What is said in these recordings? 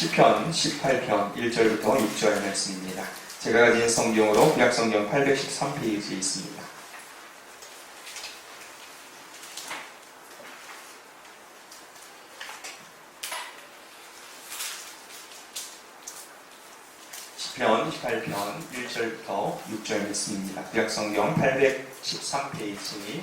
시편 18편 1절부터 6절 말씀입니다. 제가 가진 성경으로 구약성경 813페이지에 있습니다. 시편 18편 1절부터 6절 말씀입니다. 구약성경 813페이지.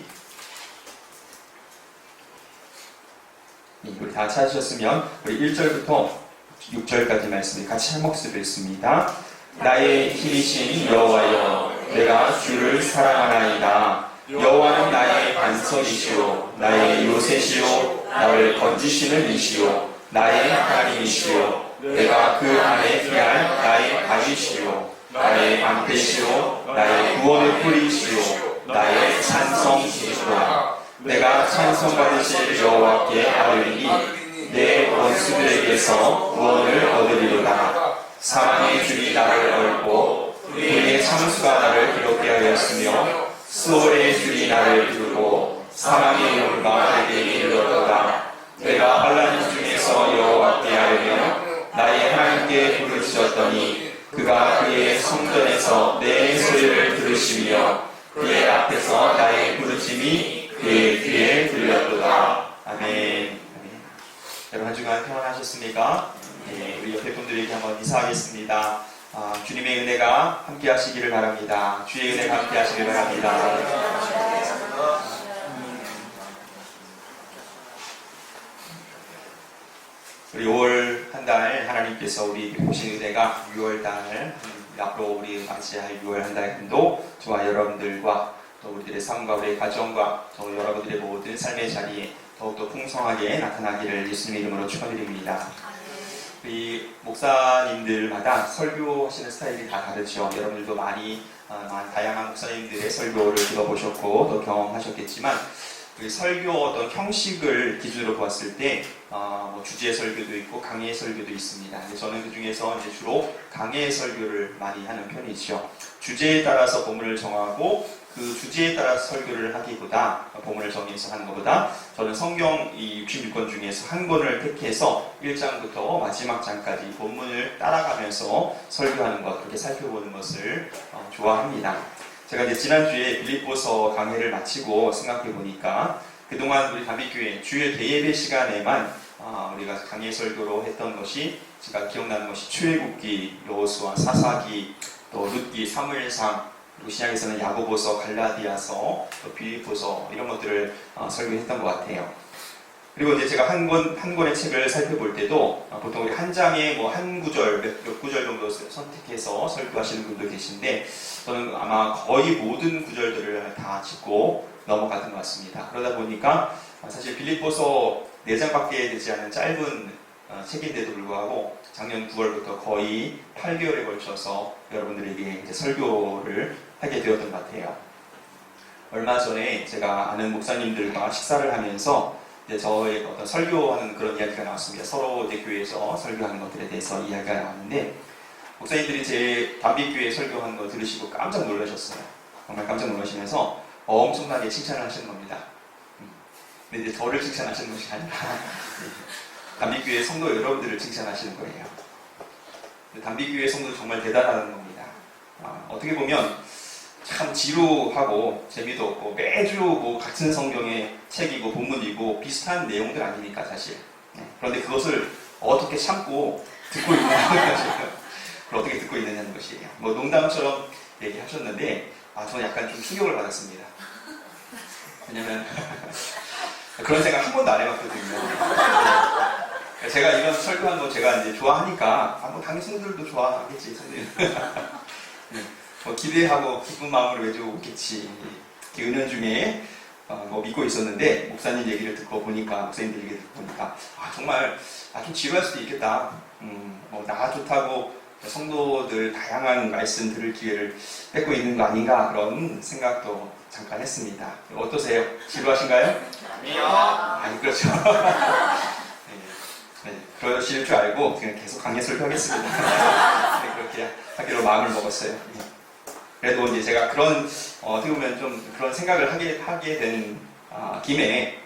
우리 다 찾으셨으면 우리 1절부터 6절까지 말씀을 같이 한 목소리로 읽습니다. 나의 힘이신 여호와여, 내가 주를 사랑하나이다. 여호와는 나의 반석이시오, 나의 요새시오, 나를 건지시는 이시오, 나의 하나님이시오. 내가 그 안에 피할 나의 바위시오, 나의 방패시오, 나의 구원의 뿌리시오, 나의 찬성이시로다. 내가 찬송받으실 여호와께 아뢰리니 내 원수들에게서 구원을 얻으리로다. 사망의 줄이 나를 얽고 불의 참수가 나를 기록게 하였으며 수월의 줄이 나를 이루고 사망의 용과 내게 이르렀도다. 내가 환난 중에서 여호와께 아뢰며 나의 하나님께 부르짖었더니 그가 그의 성전에서 내 소리를 들으시며 그의 앞에서 나의 부르짖음이 그의 귀에 들렸도다. 아멘. 여러분 한 주간 평안하셨습니까? 네, 우리 옆에 분들에게 한번 인사하겠습니다. 주님의 은혜가 함께 하시기를 바랍니다. 주의 은혜가 함께 하시기를 바랍니다. 우리 5월 한 달 하나님께서 우리 보신 은혜가 6월달 앞으로 우리 맞이할 6월 한 달도 저와 여러분들과 또 우리들의 삶과 우리의 가정과 또 여러분들의 모든 삶의 자리에 더욱더 풍성하게 나타나기를 예수님의 이름으로 축원드립니다. 우리 목사님들마다 설교하시는 스타일이 다 다르죠. 여러분들도 다양한 목사님들의 설교를 들어보셨고 또 경험하셨겠지만 우리 설교 어떤 형식을 기준으로 보았을 때 주제 설교도 있고 강해 설교도 있습니다. 저는 그 중에서 주로 강해 설교를 많이 하는 편이죠. 주제에 따라서 본문을 정하고 그 주제에 따라서 설교를 하기보다 본문을 정해서 하는 것보다 저는 성경 이 66권 중에서 한 권을 택해서 1장부터 마지막 장까지 본문을 따라가면서 설교하는 것, 그렇게 살펴보는 것을 좋아합니다. 제가 이제 지난주에 빌립보서 강해를 마치고 생각해 보니까 그동안 우리 담비교회 주일 대예배 시간에만 우리가 강해 설교로 했던 것이 제가 기억나는 것이 출애굽기, 여호수아, 사사기, 또 룻기, 사무엘상, 그리고 신약에서는 야고보서, 갈라디아서, 또 빌립보서 이런 것들을 설교했던 것 같아요. 그리고 이제 제가 한 권의 책을 살펴볼 때도 보통 우리 한 장에 한 구절, 몇 구절 정도 선택해서 설교하시는 분도 계신데 저는 아마 거의 모든 구절들을 다 짚고 넘어갔던 것 같습니다. 그러다 보니까 사실 빌립보서 4장밖에 되지 않은 짧은 책인데도 불구하고 작년 9월부터 거의 8개월에 걸쳐서 여러분들에게 이제 설교를 하게 되었던 것 같아요. 얼마 전에 제가 아는 목사님들과 식사를 하면서 이제 저의 어떤 설교하는 그런 이야기가 나왔습니다. 서로 이제 교회에서 설교하는 것들에 대해서 이야기가 나왔는데 목사님들이 제 담비교회 설교하는 거 들으시고 깜짝 놀라셨어요. 정말 깜짝 놀라시면서 엄청나게 칭찬을 하시는 겁니다. 근데 이제 저를 칭찬하시는 것이 아니라 담비교회 성도 여러분들을 칭찬하시는 거예요. 담비교회 성도 정말 대단한 겁니다. 어떻게 보면 참 지루하고 재미도 없고 매주 같은 성경의 책이고 본문이고 비슷한 내용들 아니니까 사실. 그런데 그것을 어떻게 참고 듣고 있느냐는 것이에요. 그걸 어떻게 듣고 있느냐는 것이에요. 농담처럼 얘기하셨는데 저는 약간 좀 충격을 받았습니다. 왜냐면 그런 생각 한 번도 안 해봤거든요. 제가 이런 설교하는 거 제가 이제 좋아하니까 당신들도 좋아하겠지, 선생님. 기대하고 기쁜 마음으로 외주고 오겠지. 은연 중에 믿고 있었는데 목사님 얘기를 듣고 보니까 목사님들 얘기를 듣고 보니까 정말 좀 지루할 수도 있겠다. 나 좋다고 성도들 다양한 말씀 들을 기회를 뺏고 있는 거 아닌가 그런 생각도 잠깐 했습니다. 어떠세요? 지루하신가요? 아니요. 아니 그렇죠. 그러실 줄 알고 그냥 계속 강의 설교하겠습니다. 그렇게 하기로 마음을 먹었어요. 그래도 이제 제가 그런 어떻게 보면 좀 그런 생각을 하게 된 김에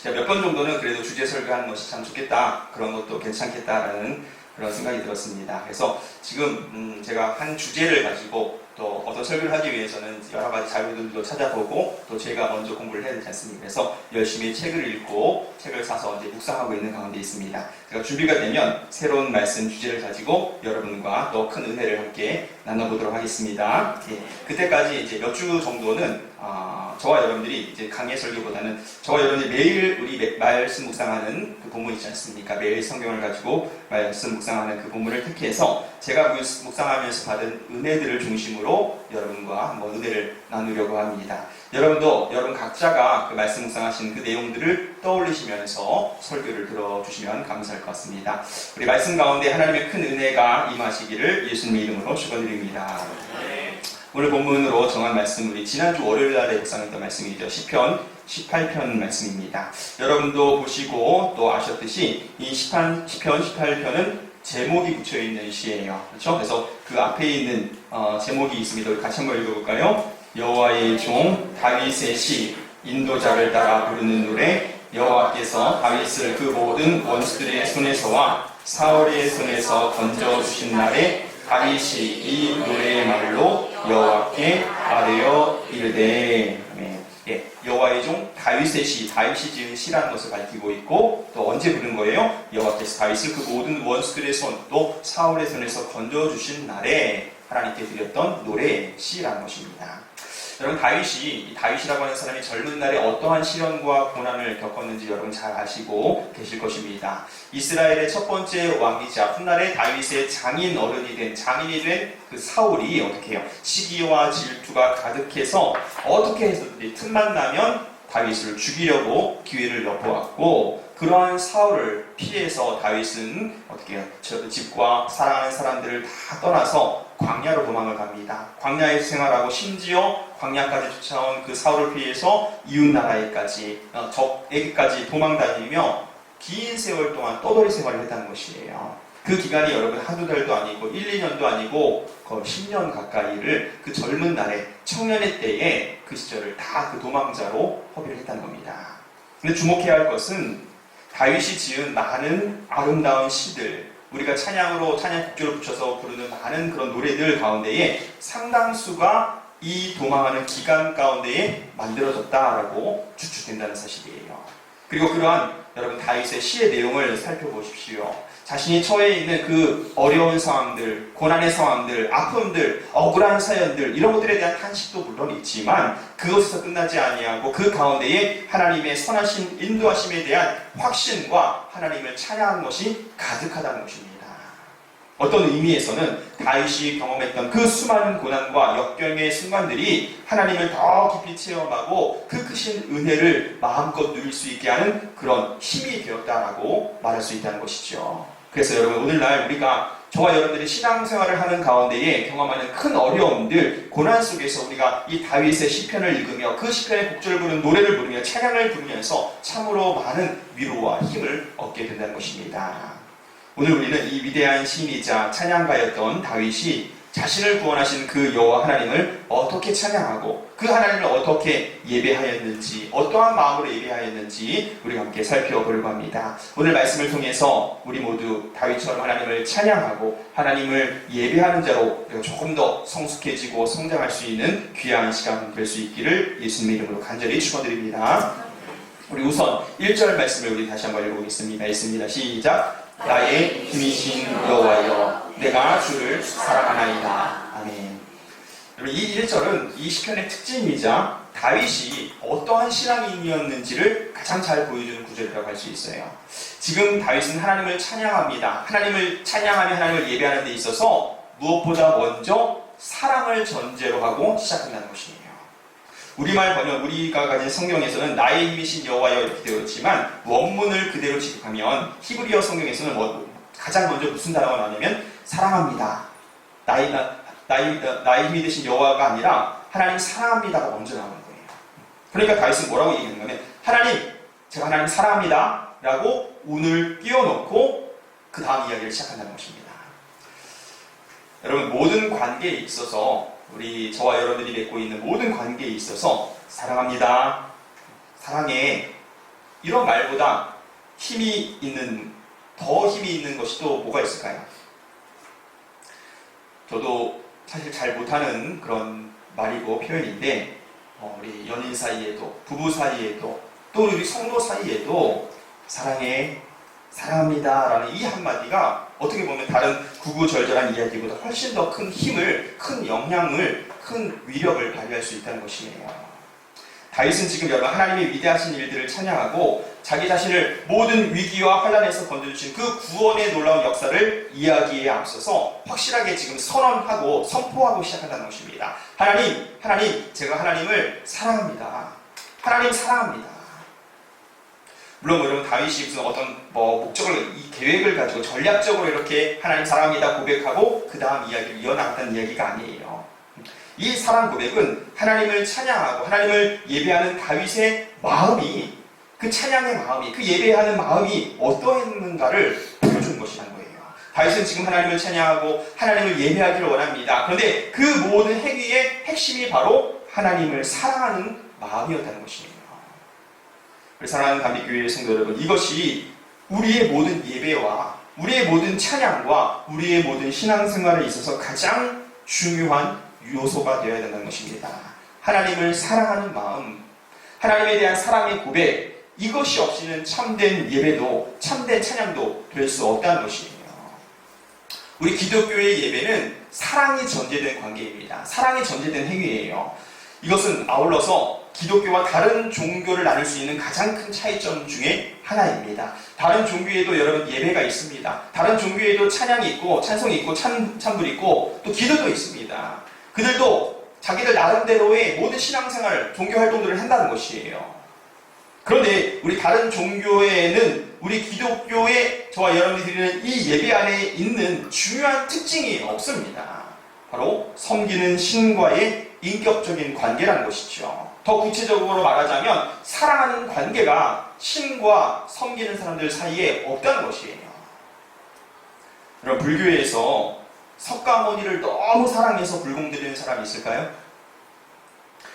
몇 번 정도는 그래도 주제 설교하는 것이 참 좋겠다, 그런 것도 괜찮겠다라는 그런 생각이 들었습니다. 그래서 지금 제가 한 주제를 가지고 또 어떤 설교를 하기 위해서는 여러 가지 자료들도 찾아보고 또 제가 먼저 공부를 해야 되지 않습니까? 그래서 열심히 책을 읽고 책을 사서 이제 묵상하고 있는 가운데 있습니다. 제가 준비가 되면 새로운 말씀 주제를 가지고 여러분과 또 큰 은혜를 함께 나눠보도록 하겠습니다. 예, 그때까지 이제 몇 주 정도는 저와 여러분들이 이제 강의 설교보다는 저와 여러분들이 매일 우리 말씀 묵상하는 그 본문 있지 않습니까? 매일 성경을 가지고 말씀 묵상하는 그 본문을 특히해서 제가 묵상하면서 받은 은혜들을 중심으로 여러분과 한번 은혜를 나누려고 합니다. 여러분도 여러분 각자가 그 말씀 묵상하신 그 내용들을 떠올리시면서 설교를 들어주시면 감사할 것 같습니다. 우리 말씀 가운데 하나님의 큰 은혜가 임하시기를 예수님의 이름으로 축원드립니다. 오늘 본문으로 정한 말씀, 우리 지난주 월요일 날에 묵상했던 말씀이죠. 시편 18편 말씀입니다. 여러분도 보시고 또 아셨듯이 이 시편 18편은 제목이 붙여있는 시예요. 그렇죠? 그래서 그 앞에 있는 제목이 있습니다. 우리 같이 한번 읽어볼까요? 여호와의 종 다윗의 시, 인도자를 따라 부르는 노래, 여호와께서 다윗을 그 모든 원수들의 손에서와 사울의 손에서 건져주신 날에 다윗이 이 노래의 말로 여호와께 아뢰어 이르되. 예, 여호와의 종 다윗의 시, 다윗이 지은 시라는 것을 밝히고 있고 또 언제 부른 거예요? 여호와께서 다윗을 그 모든 원수들의 손, 또 사울의 손에서 건져주신 날에 하나님께 드렸던 노래, 시라는 것입니다. 여러분, 다윗이라고 하는 사람이 젊은 날에 어떠한 시련과 고난을 겪었는지 여러분 잘 아시고 계실 것입니다. 이스라엘의 첫 번째 왕이자 훗날에 다윗의 장인이 된 그 사울이 어떻게 해요? 시기와 질투가 가득해서 어떻게 해서든지 틈만 나면 다윗을 죽이려고 기회를 엿보았고, 그러한 사울을 피해서 다윗은 어떻게 해요? 집과 사랑하는 사람들을 다 떠나서 광야로 도망을 갑니다. 광야에서 생활하고 심지어 광야까지 쫓아온 그 사울을 피해서 이웃나라에까지 적에게까지 도망다니며 긴 세월 동안 떠돌이 생활을 했다는 것이에요. 그 기간이 여러분 한두 달도 아니고 1, 2년도 아니고 거의 10년 가까이를 그 젊은 날에 청년의 때에 그 시절을 다 그 도망자로 허비를 했다는 겁니다. 근데 주목해야 할 것은 다윗이 지은 많은 아름다운 시들, 우리가 찬양 곡조를 붙여서 부르는 많은 그런 노래들 가운데에 상당수가 이 도망하는 기간 가운데에 만들어졌다라고 추측된다는 사실이에요. 그리고 그러한 여러분 다윗의 시의 내용을 살펴보십시오. 자신이 처해 있는 그 어려운 상황들, 고난의 상황들, 아픔들, 억울한 사연들, 이런 것들에 대한 탄식도 물론 있지만 그것에서 끝나지 아니하고 그 가운데에 하나님의 선하신 인도하심에 대한 확신과 하나님을 찬양하는 것이 가득하다는 것입니다. 어떤 의미에서는 다윗이 경험했던 그 수많은 고난과 역경의 순간들이 하나님을 더 깊이 체험하고 그 크신 은혜를 마음껏 누릴 수 있게 하는 그런 힘이 되었다라고 말할 수 있다는 것이죠. 그래서 여러분, 오늘날 우리가 저와 여러분들이 신앙생활을 하는 가운데에 경험하는 큰 어려움들, 고난 속에서 우리가 이 다윗의 시편을 읽으며 그 시편의 곡절을 부르는 노래를 부르며 찬양을 부르면서 참으로 많은 위로와 힘을 얻게 된다는 것입니다. 오늘 우리는 이 위대한 시인이자 찬양가였던 다윗이 자신을 구원하신 그 여호와 하나님을 어떻게 찬양하고 그 하나님을 어떻게 예배하였는지, 어떠한 마음으로 예배하였는지 우리가 함께 살펴보려고 합니다. 오늘 말씀을 통해서 우리 모두 다윗처럼 하나님을 찬양하고 하나님을 예배하는 자로 조금 더 성숙해지고 성장할 수 있는 귀한 시간 될 수 있기를 예수님의 이름으로 간절히 축원드립니다. 우리 우선 1절 말씀을 우리 다시 한번 읽어보겠습니다. 있습니다. 시작. 나의 힘이신 여호와여, 내가 주를 사랑하나이다. 아멘. 여러분, 이 1절은 이 시편의 특징이자 다윗이 어떠한 신앙인이었는지를 가장 잘 보여주는 구절이라고 할 수 있어요. 지금 다윗은 하나님을 찬양합니다. 하나님을 찬양하며 하나님을 예배하는 데 있어서 무엇보다 먼저 사랑을 전제로 하고 시작한다는 것이에요. 우리말 번역, 우리가 가진 성경에서는 나의 힘이신 여호와여 이렇게 되어 있지만 원문을 그대로 지급하면 히브리어 성경에서는 가장 먼저 무슨 단어가 나오냐면 사랑합니다. 나의 힘이 되신 여호와가 아니라 하나님 사랑합니다가 먼저 나오는 거예요. 그러니까 다윗은 뭐라고 얘기하냐면 하나님, 제가 하나님 사랑합니다 라고 운을 띄워놓고 그 다음 이야기를 시작한다는 것입니다. 여러분, 모든 관계에 있어서 저와 여러분들이 맺고 있는 모든 관계에 있어서 사랑합니다, 사랑해, 이런 말보다 더 힘이 있는 것이 또 뭐가 있을까요? 저도 사실 잘 못하는 그런 말이고 표현인데, 우리 연인 사이에도, 부부 사이에도, 또 우리 성도 사이에도 사랑해, 사랑합니다 라는 이 한마디가 어떻게 보면 다른 구구절절한 이야기보다 훨씬 더 큰 힘을, 큰 영향을, 큰 위력을 발휘할 수 있다는 것이네요. 다윗은 지금 여러분 하나님의 위대하신 일들을 찬양하고 자기 자신을 모든 위기와 환난에서 건져주신 그 구원의 놀라운 역사를 이야기에 앞서서 확실하게 지금 선언하고 선포하고 시작한다는 것입니다. 하나님, 제가 하나님을 사랑합니다. 하나님 사랑합니다. 물론 여러분 다윗이 무슨 어떤 목적을, 이 계획을 가지고 전략적으로 이렇게 하나님 사랑합니다 고백하고 그 다음 이야기를 이어나갔다는 이야기가 아니에요. 이 사랑 고백은 하나님을 찬양하고 하나님을 예배하는 다윗의 마음이, 그 찬양의 마음이, 그 예배하는 마음이 어떠했는가를 보여주는 것이라는 거예요. 다윗은 지금 하나님을 찬양하고 하나님을 예배하기를 원합니다. 그런데 그 모든 행위의 핵심이 바로 하나님을 사랑하는 마음이었다는 것이에요. 우리 사랑하는 감리교회의 성도 여러분, 이것이 우리의 모든 예배와 우리의 모든 찬양과 우리의 모든 신앙생활에 있어서 가장 중요한 요소가 되어야 된다는 것입니다. 하나님을 사랑하는 마음, 하나님에 대한 사랑의 고백, 이것이 없이는 참된 예배도 참된 찬양도 될 수 없다는 것이에요. 우리 기독교의 예배는 사랑이 전제된 관계입니다. 사랑이 전제된 행위예요. 이것은 아울러서 기독교와 다른 종교를 나눌 수 있는 가장 큰 차이점 중에 하나입니다. 다른 종교에도 여러분 예배가 있습니다. 다른 종교에도 찬양이 있고 찬송이 있고 찬불이 있고 또 기도도 있습니다. 그들도 자기들 나름대로의 모든 신앙생활, 종교활동들을 한다는 것이에요. 그런데 우리 다른 종교에는 우리 기독교의 저와 여러분이 드리는 이 예배 안에 있는 중요한 특징이 없습니다. 바로 섬기는 신과의 인격적인 관계라는 것이죠. 더 구체적으로 말하자면 사랑하는 관계가 신과 섬기는 사람들 사이에 없다는 것이에요. 여러분 불교에서 석가모니를 너무 사랑해서 불공드리는 사람이 있을까요?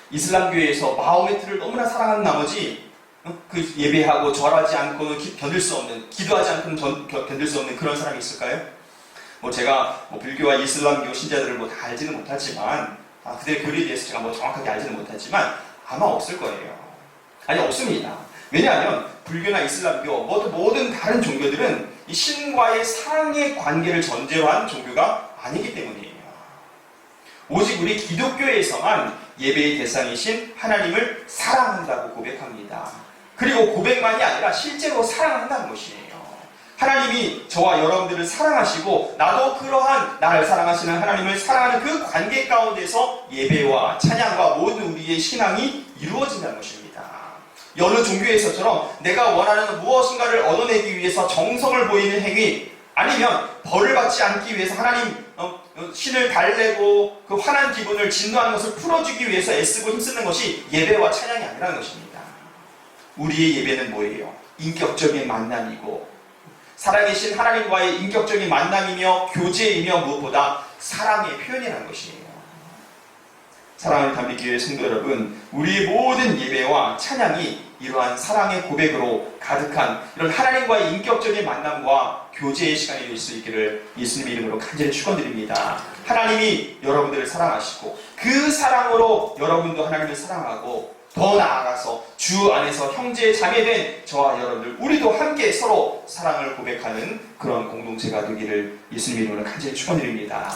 이슬람교에서 마호메트를 너무나 사랑하는 나머지 그 예배하고 절하지 않고는 견딜 수 없는, 기도하지 않고는 견딜 수 없는 그런 사람이 있을까요? 제가 불교와 이슬람교 신자들을 다 알지는 못하지만 그들의 교리에 대해서 제가 정확하게 알지는 못하지만 아마 없을 거예요. 아니 없습니다. 왜냐하면 불교나 이슬람교 모든 다른 종교들은 이 신과의 사랑의 관계를 전제로 한 종교가 아니기 때문이에요. 오직 우리 기독교에서만 예배의 대상이신 하나님을 사랑한다고 고백합니다. 그리고 고백만이 아니라 실제로 사랑한다는 것이에요. 하나님이 저와 여러분들을 사랑하시고 나도 그러한 나를 사랑하시는 하나님을 사랑하는 그 관계 가운데서 예배와 찬양과 모든 우리의 신앙이 이루어진다는 것입니다. 여느 종교에서처럼 내가 원하는 무엇인가를 얻어내기 위해서 정성을 보이는 행위, 아니면 벌을 받지 않기 위해서 하나님 신을 달래고 그 화난 기분을 진노하는 것을 풀어주기 위해서 애쓰고 힘쓰는 것이 예배와 찬양이 아니라는 것입니다. 우리의 예배는 뭐예요? 인격적인 만남이고 살아계신 하나님과의 인격적인 만남이며 교제이며 무엇보다 사랑의 표현이라는 것이에요. 사랑하는 감리교회 성도 여러분, 우리의 모든 예배와 찬양이 이러한 사랑의 고백으로 가득한 이런 하나님과의 인격적인 만남과 교제의 시간이 될 수 있기를 예수님의 이름으로 간절히 축원드립니다. 하나님이 여러분들을 사랑하시고 그 사랑으로 여러분도 하나님을 사랑하고 더 나아가서 주 안에서 형제 자매된 저와 여러분들 우리도 함께 서로 사랑을 고백하는 그런 공동체가 되기를 예수님의 이름으로 간절히 축원드립니다.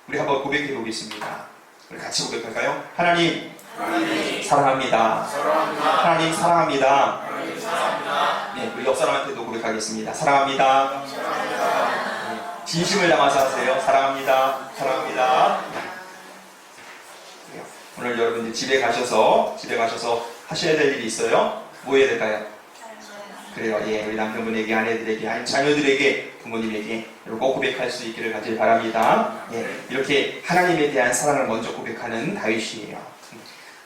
우리 한번 고백해 보겠습니다. 우리 같이 고백할까요? 하나님 사랑합니다. 하나님 사랑합니다. 네, 우리 옆 사람한테도 고백하겠습니다. 사랑합니다. 네, 진심을 담아서 하세요. 사랑합니다. 사랑합니다. 오늘 여러분들 집에 가셔서 하셔야 될 일이 있어요. 뭐 해야 될까요? 그래요. 예, 우리 남편분에게, 아내들에게, 아니 자녀들에게, 부모님에게 꼭 고백할 수 있기를 간절히 바랍니다. 예, 이렇게 하나님에 대한 사랑을 먼저 고백하는 다윗이에요.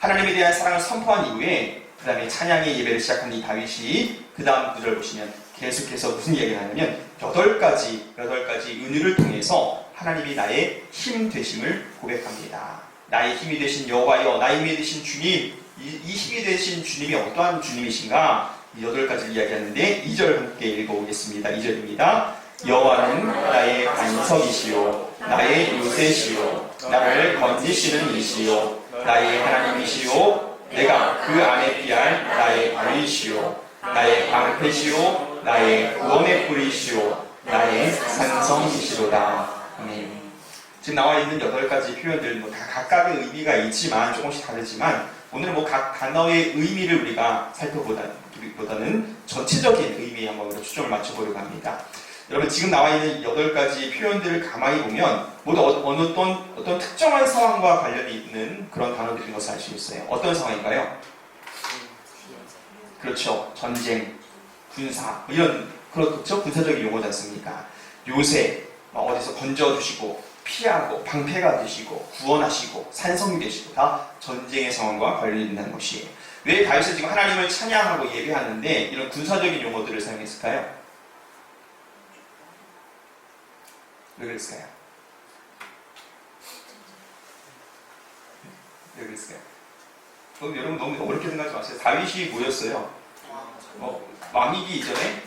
하나님에 대한 사랑을 선포한 이후에 그 다음에 찬양의 예배를 시작한 이 다윗이 그 다음 구절 보시면 계속해서 무슨 이야기를 하냐면 8가지 은유를 통해서 하나님이 나의 힘 되심을 고백합니다. 나의 힘이 되신 여호와여, 나의 힘이 되신 주님, 이 힘이 되신 주님이 어떠한 주님이신가? 이 8가지를 이야기하는데 2절 함께 읽어보겠습니다. 2절입니다. 여호와는 나의 반석이시요 나의 요새시요 나를 건지시는 이시요 나의 하나님이시요 내가 그 안에 피할 나의 무리시요 나의 방패시요 나의 구원의 뿌리시요 나의 산성이시로다. 아멘. 지금 나와 있는 8가지 표현들 다 각각의 의미가 있지만 조금씩 다르지만 오늘은 각 단어의 의미를 우리가 살펴보다는 전체적인 의미에 한번 초점을 맞춰보려고 합니다. 여러분 지금 나와 있는 8가지 표현들을 가만히 보면 모두 어떤 특정한 상황과 관련이 있는 그런 단어들인 것을 알 수 있어요. 어떤 상황인가요? 그렇죠. 전쟁, 군사 이런 그렇죠. 군사적인 용어지 않습니까? 요새 어디서 건져주시고 피하고 방패가 되시고 구원하시고 산성이 되시고 다 전쟁의 상황과 관련이 있는 것이에요. 왜 다윗은 지금 하나님을 찬양하고 예배하는데 이런 군사적인 용어들을 사용했을까요? 왜 그랬을까요? 왜 그랬을까요? 여러분 너무 어렵게 생각하지 마세요. 다윗이 뭐였어요? 왕이기 이전에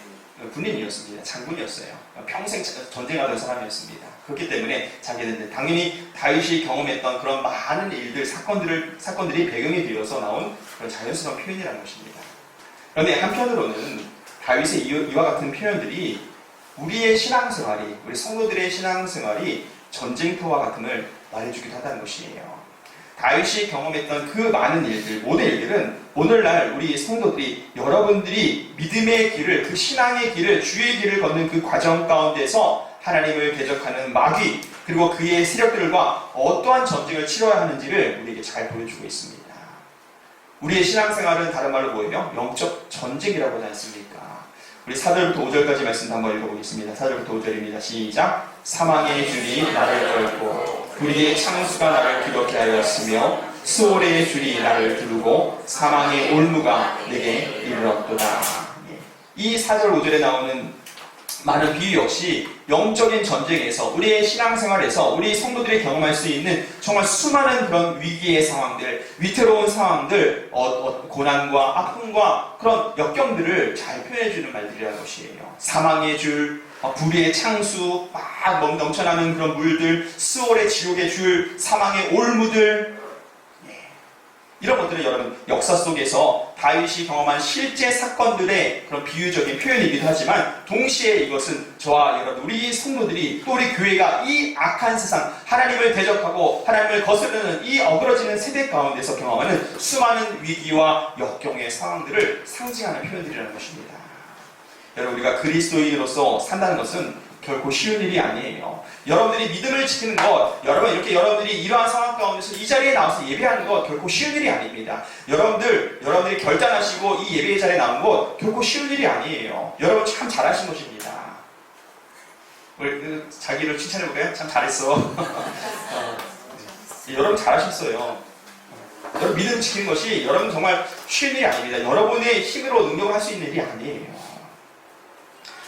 군인이었습니다. 장군이었어요. 평생 전쟁하던 사람이었습니다. 그렇기 때문에 자기는 당연히 다윗이 경험했던 그런 많은 일들, 사건들이 배경이 되어서 나온 그런 자연스러운 표현이라는 것입니다. 그런데 한편으로는 다윗의 이와 같은 표현들이 우리의 신앙생활이, 우리 성도들의 신앙생활이 전쟁터와 같음을 말해주기도 한다는 것이에요. 다윗이 경험했던 그 많은 일들, 모든 일들은 오늘날 우리 성도들이 여러분들이 믿음의 길을, 그 신앙의 길을, 주의 길을 걷는 그 과정 가운데서 하나님을 대적하는 마귀, 그리고 그의 세력들과 어떠한 전쟁을 치러야 하는지를 우리에게 잘 보여주고 있습니다. 우리의 신앙생활은 다른 말로 뭐예요? 영적 전쟁이라고 하지 않습니까? 우리 4절부터 5절까지 말씀도 한번 읽어보겠습니다. 4절부터 5절입니다. 시작. 사망의 줄이 나를 걸고 불의의 창수가 나를 두렵게 하였으며 수월의 줄이 나를 두르고 사망의 올무가 내게 이르렀도다. 이 4절 5절에 나오는 많은 비유 역시 영적인 전쟁에서 우리의 신앙생활에서 우리 성도들이 경험할 수 있는 정말 수많은 그런 위기의 상황들, 위태로운 상황들, 고난과 아픔과 그런 역경들을 잘 표현해주는 말들이라는 것이에요. 사망의 줄, 불의의 창수, 막 넘쳐나는 그런 물들, 수월의 지옥의 줄, 사망의 올무들, 이런 것들은 여러분 역사 속에서 다윗이 경험한 실제 사건들의 그런 비유적인 표현이기도 하지만 동시에 이것은 저와 여러분 우리 성도들이 또 우리 교회가 이 악한 세상 하나님을 대적하고 하나님을 거스르는 이 어그러지는 세대 가운데서 경험하는 수많은 위기와 역경의 상황들을 상징하는 표현들이라는 것입니다. 여러분 우리가 그리스도인으로서 산다는 것은 결코 쉬운 일이 아니에요. 여러분들이 믿음을 지키는 것, 여러분들이 이러한 상황 가운데서 이 자리에 나와서 예배하는 것 결코 쉬운 일이 아닙니다. 여러분들이 결단하시고 이 예배의 자리에 나온 것 결코 쉬운 일이 아니에요. 여러분 참 잘하신 것입니다. 우리 자기를 칭찬해볼까요? 참 잘했어. 여러분 잘하셨어요. 여러분 믿음 지키는 것이 여러분 정말 쉬운 일이 아닙니다. 여러분의 힘으로 능력을 할 수 있는 일이 아니에요.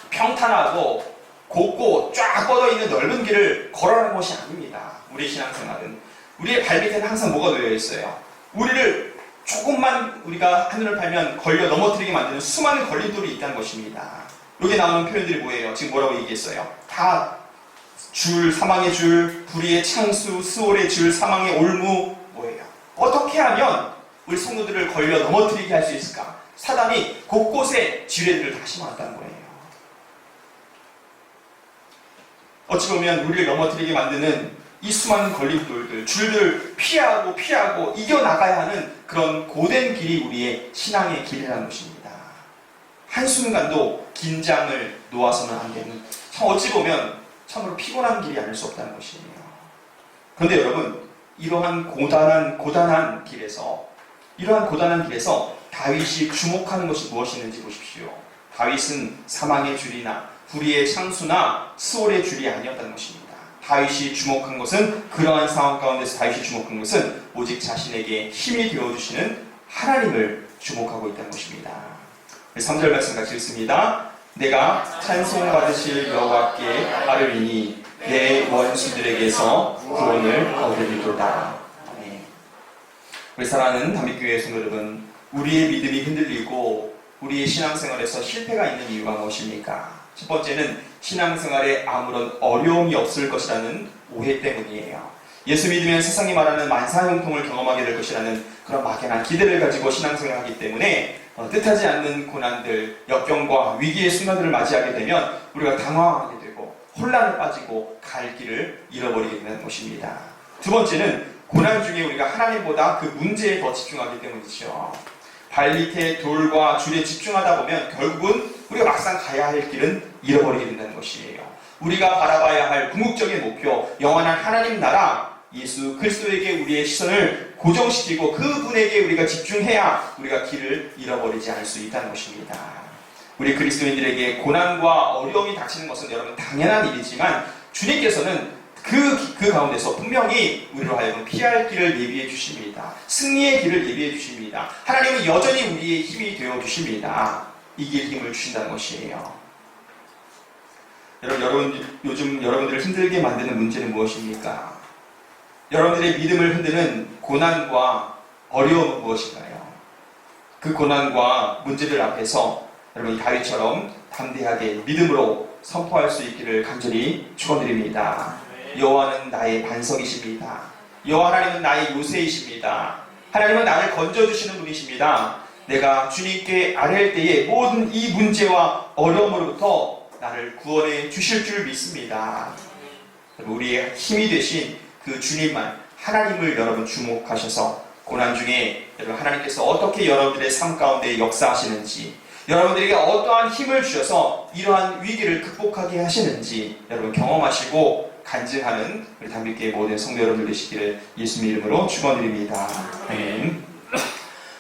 평탄하고 곱고 쫙 뻗어있는 넓은 길을 걸어가는 것이 아닙니다. 우리의 신앙생활은. 우리의 발밑에는 항상 뭐가 놓여 있어요? 우리를 조금만 우리가 하늘을 팔면 걸려 넘어뜨리게 만드는 수많은 걸림돌이 있다는 것입니다. 여기 나오는 표현들이 뭐예요? 지금 뭐라고 얘기했어요? 다 줄, 사망의 줄, 불의의 창수, 수월의 줄, 사망의 올무 뭐예요? 어떻게 하면 우리 성도들을 걸려 넘어뜨리게 할 수 있을까? 사단이 곳곳에 지뢰들을 다 심어놨다는 거예요. 어찌 보면 우리를 넘어뜨리게 만드는 이 수많은 걸림돌들, 줄들 피하고 이겨나가야 하는 그런 고된 길이 우리의 신앙의 길이라는 것입니다. 한순간도 긴장을 놓아서는 안 되는, 참 어찌 보면 참으로 피곤한 길이 아닐 수 없다는 것이에요. 그런데 여러분, 이러한 고단한 길에서 다윗이 주목하는 것이 무엇이있는지 보십시오. 다윗은 사망의 줄이나 불의의 창수나 수월의 줄이 아니었다는 것입니다. 다윗이 주목한 것은, 그러한 상황 가운데서 다윗이 주목한 것은 오직 자신에게 힘이 되어주시는 하나님을 주목하고 있다는 것입니다. 3절 말씀 같이 읽습니다. 내가 찬송받으실 여호와께 아뢰리니 내 원수들에게서 구원을 얻으리로다. 아멘. 우리 사랑하는 담임교회 성도 여러분, 우리의 믿음이 흔들리고 우리의 신앙생활에서 실패가 있는 이유가 무엇입니까? 첫 번째는 신앙생활에 아무런 어려움이 없을 것이라는 오해 때문이에요. 예수 믿으면 세상이 말하는 만사형통을 경험하게 될 것이라는 그런 막연한 기대를 가지고 신앙생활을 하기 때문에 뜻하지 않는 고난들, 역경과 위기의 순간들을 맞이하게 되면 우리가 당황하게 되고 혼란에 빠지고 갈 길을 잃어버리게 되는 것입니다. 두 번째는 고난 중에 우리가 하나님보다 그 문제에 더 집중하기 때문이죠. 발 밑에 돌과 줄에 집중하다 보면 결국은 우리가 막상 가야 할 길은 잃어버리게 된다는 것이에요. 우리가 바라봐야 할 궁극적인 목표, 영원한 하나님 나라, 예수 그리스도에게 우리의 시선을 고정시키고 그분에게 우리가 집중해야 우리가 길을 잃어버리지 않을 수 있다는 것입니다. 우리 그리스도인들에게 고난과 어려움이 닥치는 것은 여러분 당연한 일이지만 주님께서는 그 가운데서 분명히 우리로 하여금 피할 길을 예비해 주십니다. 승리의 길을 예비해 주십니다. 하나님은 여전히 우리의 힘이 되어 주십니다. 이길 힘을 주신다는 것이에요. 여러분, 요즘 여러분들을 힘들게 만드는 문제는 무엇입니까? 여러분들의 믿음을 흔드는 고난과 어려움은 무엇인가요? 그 고난과 문제들 앞에서 여러분이 다윗처럼 담대하게 믿음으로 선포할 수 있기를 간절히 축원드립니다. 여호와는 나의 반석이십니다. 여호와 하나님은 나의 요새이십니다. 하나님은 나를 건져주시는 분이십니다. 내가 주님께 아뢰할 때에 모든 이 문제와 어려움으로부터 나를 구원해 주실 줄 믿습니다. 우리의 힘이 되신 그 주님만, 하나님을 여러분 주목하셔서 고난 중에 여러분 하나님께서 어떻게 여러분들의 삶 가운데 역사하시는지, 여러분들에게 어떠한 힘을 주셔서 이러한 위기를 극복하게 하시는지 여러분 경험하시고 간증하는 우리 담임교회 모든 성도 여러분들 되시기를 예수님 이름으로 축원드립니다. 아멘.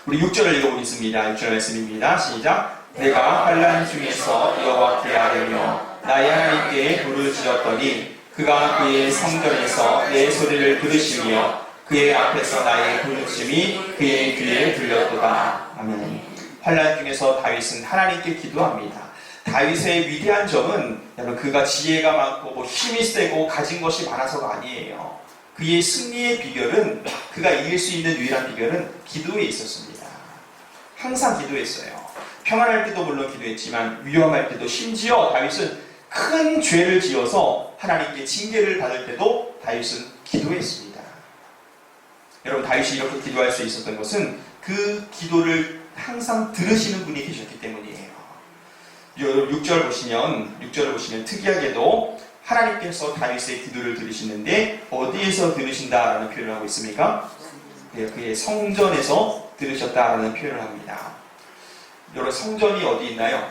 우리 6절을 읽어보겠습니다. 6절 말씀입니다. 시작. 내가 환난 중에서 여호와께 아뢰며 나의 하나님께 부르짖었더니 그가 그의 성전에서 내 소리를 들으시며 그의 앞에서 나의 부르짖음이 그의 귀에 들렸도다. 아멘. 환난 중에서 다윗은 하나님께 기도합니다. 다윗의 위대한 점은 여러분 그가 지혜가 많고 힘이 세고 가진 것이 많아서가 아니에요. 그의 승리의 비결은, 그가 이길 수 있는 유일한 비결은 기도에 있었습니다. 항상 기도했어요. 평안할 때도 물론 기도했지만 위험할 때도, 심지어 다윗은 큰 죄를 지어서 하나님께 징계를 받을 때도 다윗은 기도했습니다. 여러분 다윗이 이렇게 기도할 수 있었던 것은 그 기도를 항상 들으시는 분이 계셨기 때문이에요. 6절을 보시면 특이하게도 하나님께서 다윗의 기도를 들으시는데 어디에서 들으신다라는 표현을 하고 있습니까? 그의 성전에서 들으셨다라는 표현을 합니다. 여러분 성전이 어디 있나요?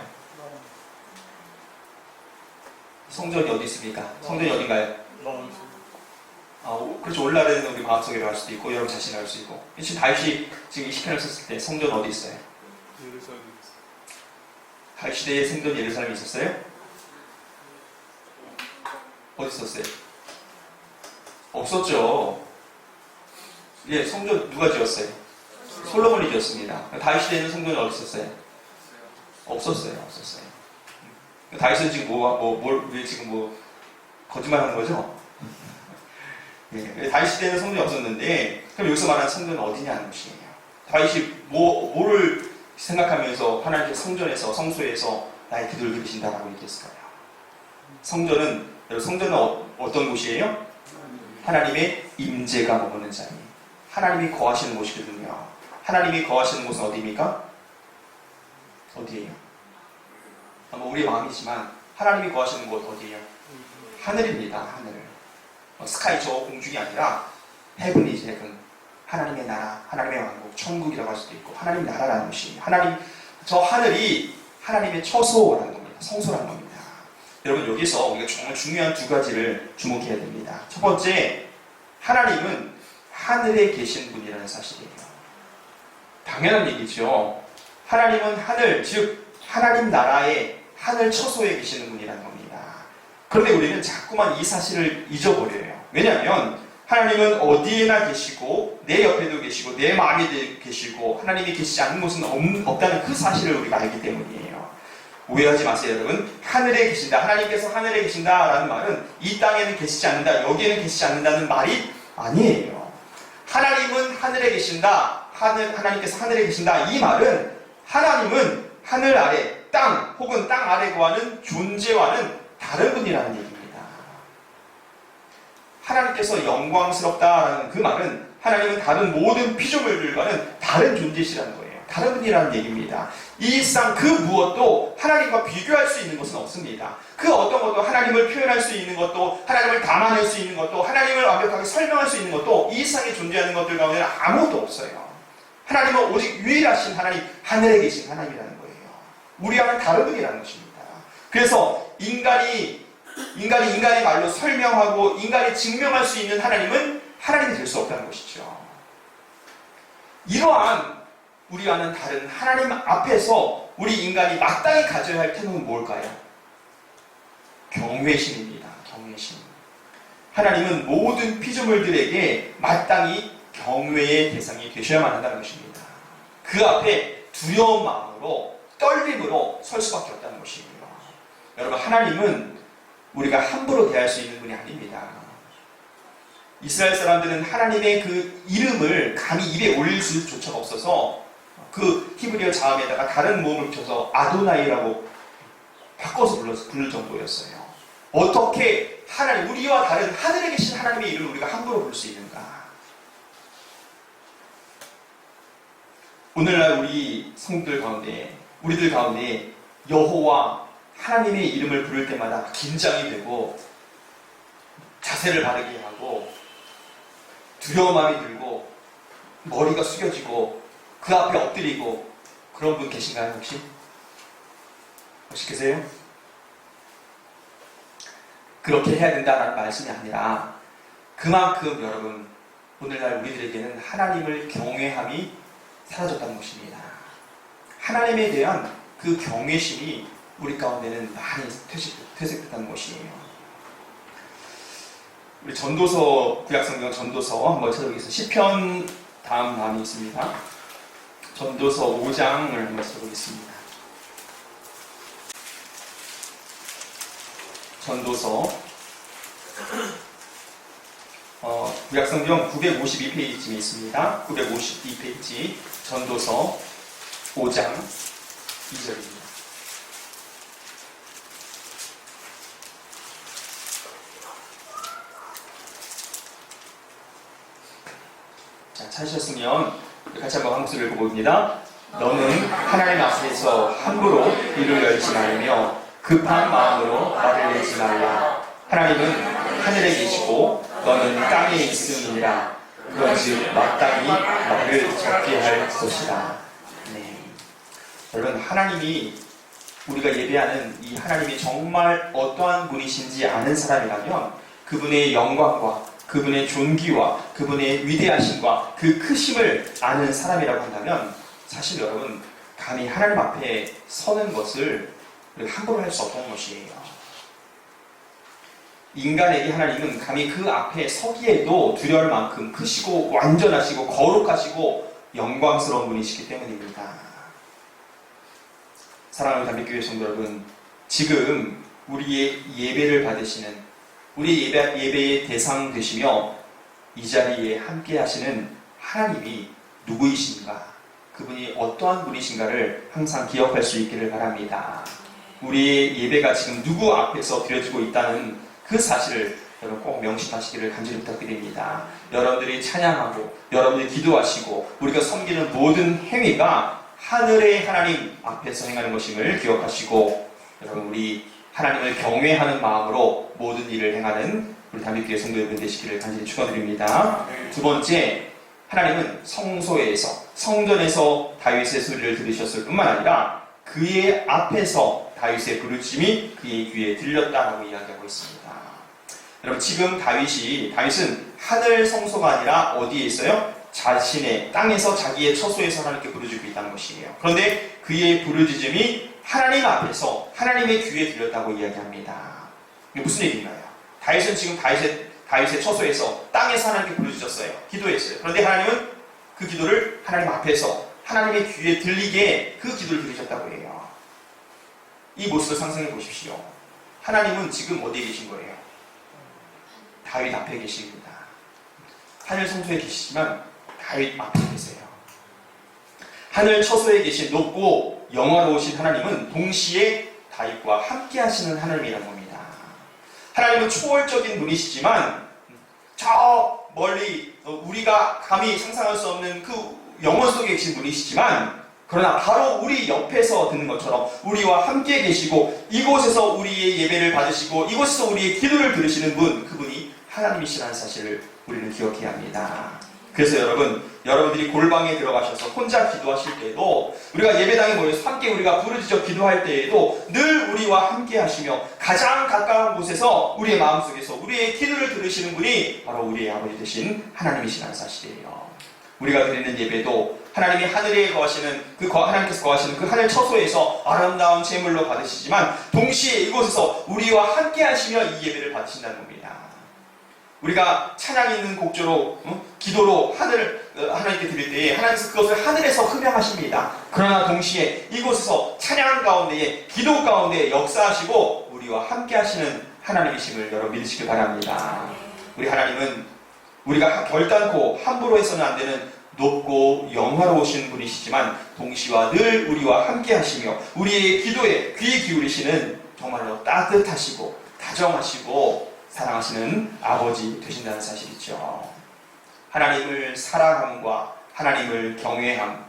성전이 어디 있습니까? 성전이 어딘가요? 그렇죠. 올라르는 우리 마음속에 갈 수도 있고 여러분 자신이 갈 수 있고. 지금 다윗이 지금 이 시편을 썼을 때 성전 어디 있어요? 다윗 시대에 성전 예루살렘이 있었어요? 어디 있었어요? 없었죠. 예, 성전 누가 지었어요? 솔로몬이 지었습니다. 다윗 시대에는 성전이 어디 있었어요? 없었어요. 다윗은 지금 왜 지금 거짓말하는 거죠? 예, 다윗 시대에는 성전이 없었는데, 그럼 여기서 말하는 성전은 어디냐는 것이에요. 다윗이 뭐를 생각하면서 하나님께 성전에서, 성소에서 나의 기도를 들으신다라고 얘기했을까요? 성전은 어떤 곳이에요? 하나님의 임재가 머무는 자리, 하나님이 거하시는 곳이거든요. 하나님이 거하시는 곳은 어디입니까? 어디예요? 우리 마음이지만 하나님이 거하시는 곳 어디예요? 하늘입니다. 하늘. 스카이 저 공중이 아니라 헤븐이지, 헤븐. 하나님의 나라, 하나님의 왕국, 천국이라고 할 수도 있고 하나님 나라라는 것이, 저 하늘이 하나님의 처소라는 겁니다. 성소라는 겁니다. 여러분 여기서 우리가 정말 중요한 두 가지를 주목해야 됩니다. 첫 번째, 하나님은 하늘에 계신 분이라는 사실이에요. 당연한 얘기죠. 하나님은 하늘, 즉 하나님 나라의 하늘 처소에 계시는 분이라는 겁니다. 그런데 우리는 자꾸만 이 사실을 잊어버려요. 왜냐하면 하나님은 어디에나 계시고 내 옆에도 계시고 내 마음에 계시고 하나님이 계시지 않는 곳은 없다는 그 사실을 우리가 알기 때문이에요. 오해하지 마세요, 여러분. 하늘에 계신다, 하나님께서 하늘에 계신다라는 말은 이 땅에는 계시지 않는다, 여기에는 계시지 않는다는 말이 아니에요. 하나님은 하늘에 계신다. 하나님께서 하늘에 계신다. 이 말은 하나님은 하늘 아래, 땅 혹은 땅 아래 거하는 존재와는 다른 분이라는 얘기입니다. 하나님께서 영광스럽다라는 그 말은 하나님은 다른 모든 피조물들과는 다른 존재시라는 거예요. 다른 분이라는 얘기입니다. 이 세상 그 무엇도 하나님과 비교할 수 있는 것은 없습니다. 그 어떤 것도 하나님을 표현할 수 있는 것도, 하나님을 담아낼 수 있는 것도, 하나님을 완벽하게 설명할 수 있는 것도 이 세상에 존재하는 것들 가운데는 아무것도 없어요. 하나님은 오직 유일하신 하나님, 하늘에 계신 하나님이라는 거예요. 우리와는 다른 분이라는 것입니다. 그래서 인간이 인간의 말로 설명하고 인간이 증명할 수 있는 하나님은 하나님이 될 수 없다는 것이죠. 이러한 우리와는 다른 하나님 앞에서 우리 인간이 마땅히 가져야 할 태도는 뭘까요? 경외심입니다. 경외심. 하나님은 모든 피조물들에게 마땅히 경외의 대상이 되셔야만 한다는 것입니다. 그 앞에 두려운 마음으로 떨림으로 설 수밖에 없다는 것이에요. 여러분, 하나님은 우리가 함부로 대할 수 있는 분이 아닙니다. 이스라엘 사람들은 하나님의 그 이름을 감히 입에 올릴 수조차가 없어서 그 히브리어 자음에다가 다른 모음을 붙여서 아도나이라고 바꿔서 부를 정도였어요. 어떻게 하나님, 우리와 다른 하늘에 계신 하나님의 이름을 우리가 함부로 부를 수 있는가? 오늘날 우리 성도들 가운데, 우리들 가운데 여호와 하나님의 이름을 부를 때마다 긴장이 되고 자세를 바르게 하고 두려운 마음이 들고 머리가 숙여지고 그 앞에 엎드리고 그런 분 계신가요? 혹시? 혹시 계세요? 그렇게 해야 된다는 말씀이 아니라 그만큼 여러분, 오늘날 우리들에게는 하나님을 경외함이 사라졌다는 것입니다. 하나님에 대한 그 경외심이 우리 가운데는 많이 퇴색됐다는 것이에요. 우리 전도서, 구약성경 전도서 한번 찾아보겠습니다. 시편 다음 마음이 있습니다. 전도서 5장을 한번 찾아보겠습니다. 전도서 구약성경 952페이지쯤에 있습니다. 952페이지 전도서 5장 2절입니다. 자, 찾으셨으면 같이 한번 한 목소리를 읽어봅니다. 너는 하나님 앞에서 함부로 입을 열지 말며 급한 마음으로 말을 내지 말라. 하나님은 하늘에 계시고 너는 땅에 있음이니라. 그런즉 마땅히 말을 적게 할 것이다. 네. 여러분, 하나님이, 우리가 예배하는 이 하나님이 정말 어떠한 분이신지 아는 사람이라면 그분의 영광과 그분의 존귀와 그분의 위대하심과 그 크심을 아는 사람이라고 한다면 사실 여러분, 감히 하나님 앞에 서는 것을 함부로 할 수 없다는 것이에요. 인간에게 하나님은 감히 그 앞에 서기에도 두려울 만큼 크시고 완전하시고 거룩하시고 영광스러운 분이시기 때문입니다. 사랑하는 담백교회 성도 여러분, 지금 우리의 예배를 받으시는, 우리 예배의 대상 되시며 이 자리에 함께 하시는 하나님이 누구이신가, 그분이 어떠한 분이신가를 항상 기억할 수 있기를 바랍니다. 우리의 예배가 지금 누구 앞에서 드려지고 있다는 그 사실을 여러분 꼭 명심하시기를 간절히 부탁드립니다. 여러분들이 찬양하고 여러분들이 기도하시고 우리가 섬기는 모든 행위가 하늘의 하나님 앞에서 행하는 것임을 기억하시고, 여러분 우리 하나님을 경외하는 마음으로 모든 일을 행하는 우리 담백교회 성도 여러분 되시기를 간절히 축원드립니다. 두 번째, 하나님은 성소에서, 성전에서 다윗의 소리를 들으셨을 뿐만 아니라 그의 앞에서 다윗의 부르짖음이 그의 귀에 들렸다라고 이야기하고 있습니다. 여러분, 지금 다윗은 하늘 성소가 아니라 어디에 있어요? 자신의 땅에서, 자기의 처소에서 하나님께 부르짖고 있다는 것이에요. 그런데 그의 부르짖음이 하나님 앞에서 하나님의 귀에 들렸다고 이야기합니다. 이게 무슨 얘기인가요? 다윗은 지금 다윗의 처소에서 땅에서 하나님께 부르짖었어요. 기도했어요. 그런데 하나님은 그 기도를 하나님 앞에서 하나님의 귀에 들리게 그 기도를 들으셨다고 해요. 이 모습을 상상해 보십시오. 하나님은 지금 어디에 계신 거예요? 다윗 앞에 계십니다. 하늘 성소에 계시지만 다윗 앞에 계세요. 하늘 처소에 계신 높고 영화로우신 하나님은 동시에 다윗과 함께 하시는 하나님이라는 겁니다. 하나님은 초월적인 분이시지만 저 멀리 우리가 감히 상상할 수 없는 그 영원 속에 계신 분이시지만, 그러나 바로 우리 옆에서 듣는 것처럼 우리와 함께 계시고 이곳에서 우리의 예배를 받으시고 이곳에서 우리의 기도를 들으시는 분, 그분이 하나님이시라는 사실을 우리는 기억해야 합니다. 그래서 여러분들이 골방에 들어가셔서 혼자 기도하실 때에도, 우리가 예배당에 모여서 함께 우리가 부르짖어 기도할 때에도 늘 우리와 함께 하시며 가장 가까운 곳에서 우리의 마음속에서 우리의 기도를 들으시는 분이 바로 우리의 아버지 되신 하나님이시라는 사실이에요. 우리가 드리는 예배도 하나님이 하늘에 거하시는 하나님께서 거하시는 그 하늘 처소에서 아름다운 제물로 받으시지만 동시에 이곳에서 우리와 함께 하시며 이 예배를 받으신다는 겁니다. 우리가 찬양 있는 곡조로 기도로 하나님께 드릴 때에 하나님께서 그것을 하늘에서 흠양하십니다. 그러나 동시에 이곳에서 찬양 가운데에 기도 가운데 역사하시고 우리와 함께 하시는 하나님이심을 여러분 믿으시길 바랍니다. 우리 하나님은 우리가 결단코 함부로 해서는 안 되는 높고 영화로우신 분이시지만 동시와 늘 우리와 함께 하시며 우리의 기도에 귀 기울이시는 정말로 따뜻하시고 다정하시고 사랑하시는 아버지 되신다는 사실이죠. 하나님을 사랑함과 하나님을 경외함,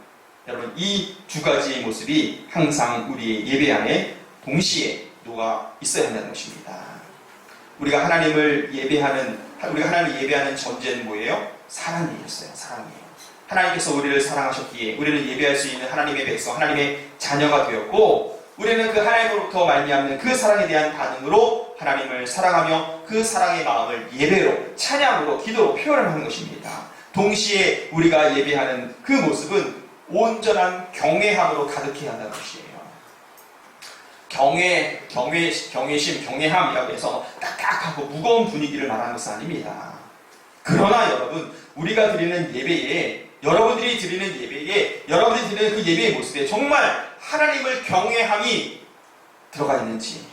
여러분 이 두 가지의 모습이 항상 우리의 예배 안에 동시에 녹아 있어야 한다는 것입니다. 우리가 하나님을 예배하는 전제는 뭐예요? 사랑이었어요. 사랑이에요. 하나님께서 우리를 사랑하셨기에 우리는 예배할 수 있는 하나님의 백성, 하나님의 자녀가 되었고, 우리는 그 하나님으로부터 말미암는 그 사랑에 대한 반응으로 하나님을 사랑하며 그 사랑의 마음을 예배로, 찬양으로, 기도로 표현을 하는 것입니다. 동시에 우리가 예배하는 그 모습은 온전한 경외함으로 가득해야 한다는 것이에요. 경외심, 경외함이라고 해서 딱딱하고 무거운 분위기를 말하는 것은 아닙니다. 그러나 여러분, 우리가 드리는 예배에, 여러분들이 드리는 그 예배의 모습에 정말 하나님을 경외함이 들어가 있는지,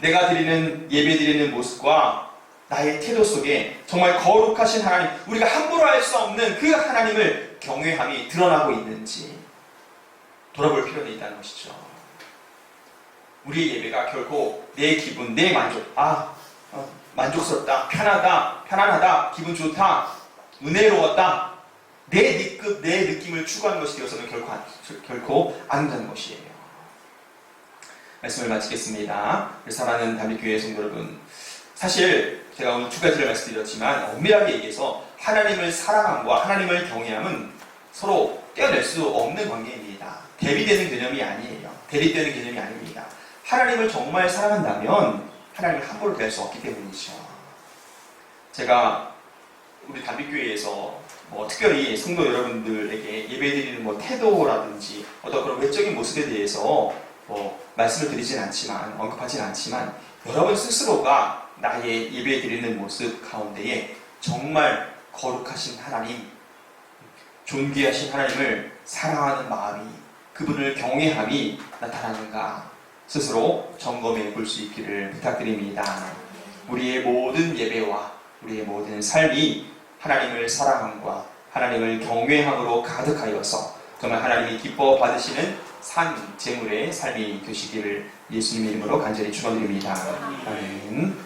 내가 예배 드리는 모습과 나의 태도 속에 정말 거룩하신 하나님, 우리가 함부로 할 수 없는 그 하나님을 경외함이 드러나고 있는지 돌아볼 필요가 있다는 것이죠. 우리의 예배가 결코 내 기분, 내 만족, 만족스럽다, 편안하다, 기분 좋다, 은혜로웠다, 내 느낌을 추구하는 것이 되어서는 결코 안 된다는 것이에요. 말씀을 마치겠습니다. 사랑하는 담임교회 성도 여러분, 사실 제가 오늘 두 가지를 말씀드렸지만 엄밀하게 얘기해서 하나님을 사랑함과 하나님을 경외함은 서로 떼어낼 수 없는 관계입니다. 대비되는 개념이 아니에요. 대립되는 개념이 아닙니다. 하나님을 정말 사랑한다면 하나님을 함부로 대할 수 없기 때문이죠. 제가 우리 담임교회에서 특별히 성도 여러분들에게 예배드리는 태도라든지 어떤 그런 외적인 모습에 대해서 말씀을 드리진 않지만, 언급하진 않지만, 여러분 스스로가 나의 예배드리는 모습 가운데에 정말 거룩하신 하나님, 존귀하신 하나님을 사랑하는 마음이, 그분을 경외함이 나타나는가 스스로 점검해 볼 수 있기를 부탁드립니다. 우리의 모든 예배와 우리의 모든 삶이 하나님을 사랑함과 하나님을 경외함으로 가득하여서 정말 하나님이 기뻐 받으시는 산 제물의 삶이 되시기를 예수님의 이름으로 간절히 축원드립니다. 아멘.